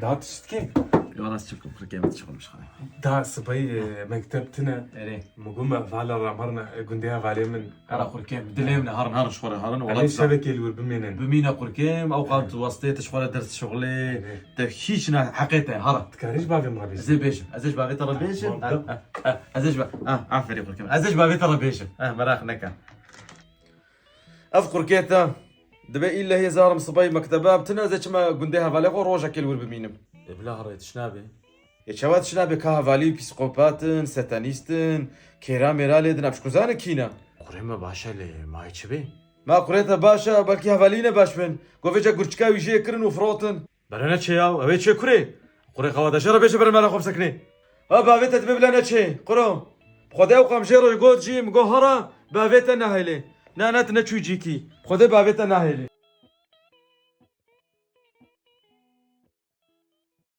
دا تشتكي يلا تشوفكم خير كيما تشغل مش خايف. دا صبي مكتبتنا ايه مقوم فعلا رامرنا قنديها فالي من انا اقول كيم بدلهم نهار شغل هارن علي ولا شبكة الور بمينن بمين اقول كيم اوقات وسطيت شغل درس شغلي تكشيشنا حقيقه هرا تكاريش بافي مرابيش زي بيش ازيش باغي ترى بيش ازيش عارف يقول كيم ازيش باغي ترى بيش مراخ نكا اذكر كيتا دبا الا هي زارم صبي مكتبه بتنازج ما قنديها فالي روجا كل ور بمينم بلا هريت شنابي يشوات شنابي كهافالي بيسكوباتن ساتانيستن كيراميرالي دنابش كوزان كينا قريمة باشا لي ما يتشبه ما قريتها باشا بلكي هفالينا باش من قوفيجا قرشكاوي جي كرن وفروتن برنا تشياو اوي تشي كوري قري قوادا شرا بيش برمالا خب سكني بافيتا تببلا نتشي قرو خدي وقام جيرو يقول جيم قهرة بافيتا نهيلي نانات نتشوي جيكي خدي بافيتا نهيلي